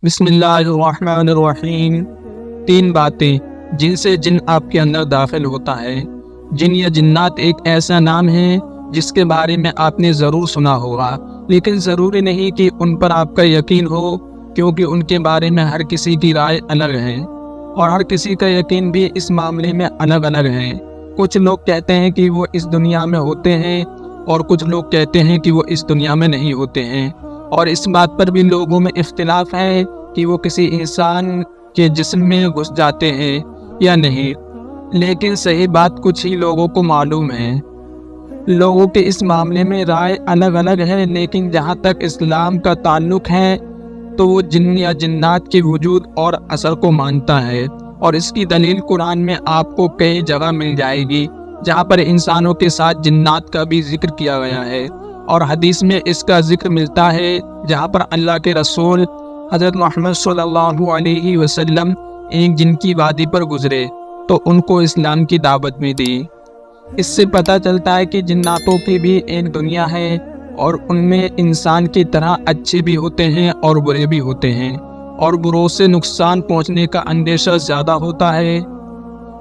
بسم اللہ الرحمن الرحیم۔ تین باتیں جن سے جن آپ کے اندر داخل ہوتا ہے۔ جن یا جنات ایک ایسا نام ہے جس کے بارے میں آپ نے ضرور سنا ہوگا، لیکن ضروری نہیں کہ ان پر آپ کا یقین ہو، کیونکہ ان کے بارے میں ہر کسی کی رائے الگ ہے اور ہر کسی کا یقین بھی اس معاملے میں الگ الگ ہے۔ کچھ لوگ کہتے ہیں کہ وہ اس دنیا میں ہوتے ہیں اور کچھ لوگ کہتے ہیں کہ وہ اس دنیا میں نہیں ہوتے ہیں، اور اس بات پر بھی لوگوں میں اختلاف ہے کہ وہ کسی انسان کے جسم میں گھس جاتے ہیں یا نہیں، لیکن صحیح بات کچھ ہی لوگوں کو معلوم ہے۔ لوگوں کے اس معاملے میں رائے الگ الگ ہے، لیکن جہاں تک اسلام کا تعلق ہے تو وہ جن یا جنات کے وجود اور اثر کو مانتا ہے، اور اس کی دلیل قرآن میں آپ کو کئی جگہ مل جائے گی جہاں پر انسانوں کے ساتھ جنات کا بھی ذکر کیا گیا ہے، اور حدیث میں اس کا ذکر ملتا ہے جہاں پر اللہ کے رسول حضرت محمد صلی اللہ علیہ وسلم ایک جن کی وادی پر گزرے تو ان کو اسلام کی دعوت میں دی۔ اس سے پتہ چلتا ہے کہ جناتوں کی بھی ایک دنیا ہے، اور ان میں انسان کی طرح اچھے بھی ہوتے ہیں اور برے بھی ہوتے ہیں، اور بروں سے نقصان پہنچنے کا اندیشہ زیادہ ہوتا ہے،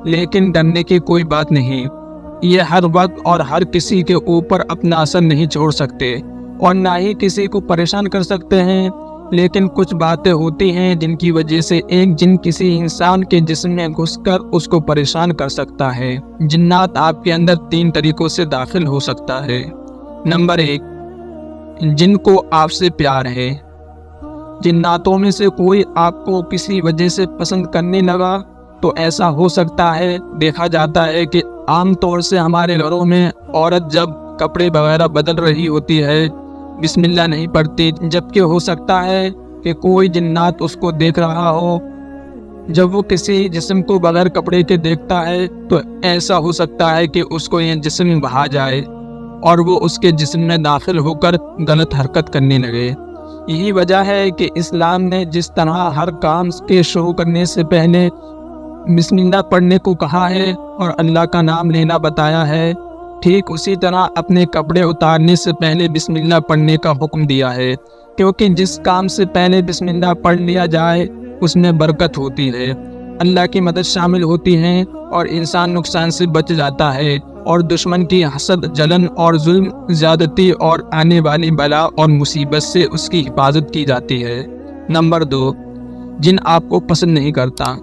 لیکن ڈرنے کی کوئی بات نہیں۔ یہ ہر وقت اور ہر کسی کے اوپر اپنا اثر نہیں چھوڑ سکتے اور نہ ہی کسی کو پریشان کر سکتے ہیں، لیکن کچھ باتیں ہوتی ہیں جن کی وجہ سے ایک جن کسی انسان کے جسم میں گھس کر اس کو پریشان کر سکتا ہے۔ جنات آپ کے اندر تین طریقوں سے داخل ہو سکتا ہے۔ نمبر 1، جن کو آپ سے پیار ہے۔ جناتوں میں سے کوئی آپ کو کسی وجہ سے پسند کرنے لگا تو ایسا ہو سکتا ہے۔ دیکھا جاتا ہے کہ عام طور سے ہمارے گھروں میں عورت جب کپڑے وغیرہ بدل رہی ہوتی ہے بسم اللہ نہیں پڑھتی، جبکہ ہو سکتا ہے کہ کوئی جنات اس کو دیکھ رہا ہو۔ جب وہ کسی جسم کو بغیر کپڑے کے دیکھتا ہے تو ایسا ہو سکتا ہے کہ اس کو یہ جسم بھا جائے اور وہ اس کے جسم میں داخل ہو کر غلط حرکت کرنے لگے۔ یہی وجہ ہے کہ اسلام نے جس طرح ہر کام کے شروع کرنے سے پہلے بسم اللہ پڑھنے کو کہا ہے اور اللہ کا نام لینا بتایا ہے، ٹھیک اسی طرح اپنے کپڑے اتارنے سے پہلے بسم اللہ پڑھنے کا حکم دیا ہے، کیونکہ جس کام سے پہلے بسم اللہ پڑھ لیا جائے اس میں برکت ہوتی ہے، اللہ کی مدد شامل ہوتی ہے، اور انسان نقصان سے بچ جاتا ہے، اور دشمن کی حسد، جلن اور ظلم، زیادتی اور آنے والی بلا اور مصیبت سے اس کی حفاظت کی جاتی ہے۔ نمبر 2، جن آپ کو پسند نہیں کرتا۔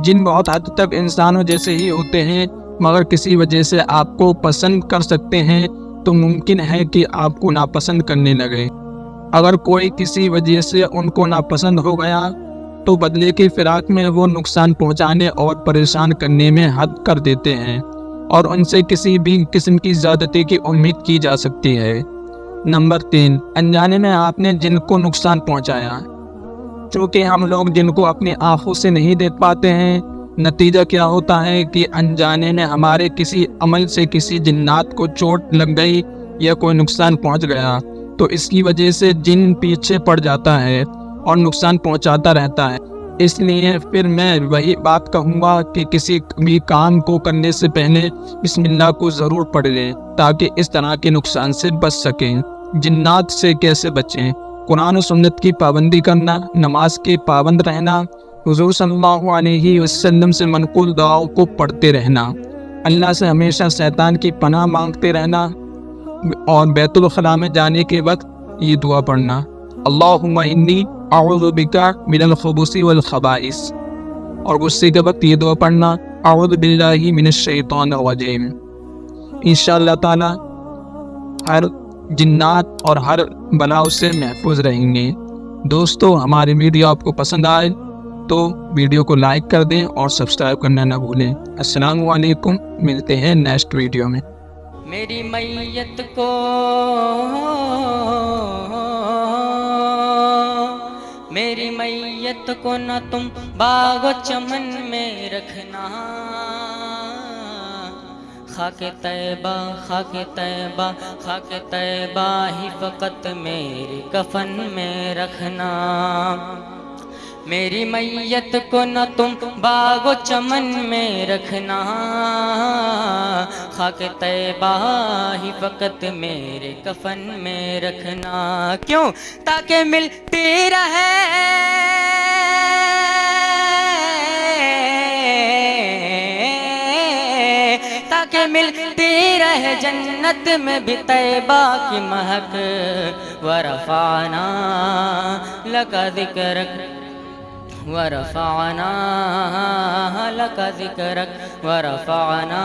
جن بہت حد تک انسانوں جیسے ہی ہوتے ہیں، مگر کسی وجہ سے آپ کو پسند کر سکتے ہیں تو ممکن ہے کہ آپ کو ناپسند کرنے لگے۔ اگر کوئی کسی وجہ سے ان کو ناپسند ہو گیا تو بدلے کی فراق میں وہ نقصان پہنچانے اور پریشان کرنے میں حد کر دیتے ہیں، اور ان سے کسی بھی قسم کی زیادتی کی امید کی جا سکتی ہے۔ نمبر 3، انجانے میں آپ نے جن کو نقصان پہنچایا۔ چونکہ ہم لوگ جن کو اپنی آنکھوں سے نہیں دیکھ پاتے ہیں، نتیجہ کیا ہوتا ہے کہ انجانے میں ہمارے کسی عمل سے کسی جنات کو چوٹ لگ گئی یا کوئی نقصان پہنچ گیا تو اس کی وجہ سے جن پیچھے پڑ جاتا ہے اور نقصان پہنچاتا رہتا ہے۔ اس لیے پھر میں وہی بات کہوں گا کہ کسی بھی کام کو کرنے سے پہلے بسم اللہ کو ضرور پڑھ لیں تاکہ اس طرح کے نقصان سے بچ سکیں۔ جنات سے کیسے بچیں؟ قرآن و سنت کی پابندی کرنا، نماز کے پابند رہنا، حضور صلی اللہ علیہ وسلم سے منقول دعاؤں کو پڑھتے رہنا، اللہ سے ہمیشہ شیطان کی پناہ مانگتے رہنا، اور بیت الخلاء میں جانے کے وقت یہ دعا پڑھنا، اللہم انی اعوذ بک من الخبث والخبائث، اور غصے کے وقت یہ دعا پڑھنا، اعوذ باللہ من الشیطان الرجیم۔ انشاءاللہ تعالی ہر جنات اور ہر بلاؤ سے محفوظ رہیں گے۔ دوستو، ہماری ویڈیو آپ کو پسند آئے تو ویڈیو کو لائک کر دیں اور سبسکرائب کرنا نہ بھولیں۔ السلام علیکم، ملتے ہیں نیکسٹ ویڈیو میں۔ میری میت کو نہ تم باغ و چمن میں رکھنا، خاک طیبہ خاک طیبہ خاک طیبہ ہی فقط میرے کفن میں رکھنا۔ میری میت کو نہ تم باغ و چمن میں رکھنا، خاک طیبہ ہی فقط میرے کفن میں رکھنا۔ کیوں؟ تاکہ ملتی رہے کہ ملتی رہے جنت میں بھی طیبہ کی مہک ورفعنا لک ذکرک ورفعنا لک ذکرک ورفعنا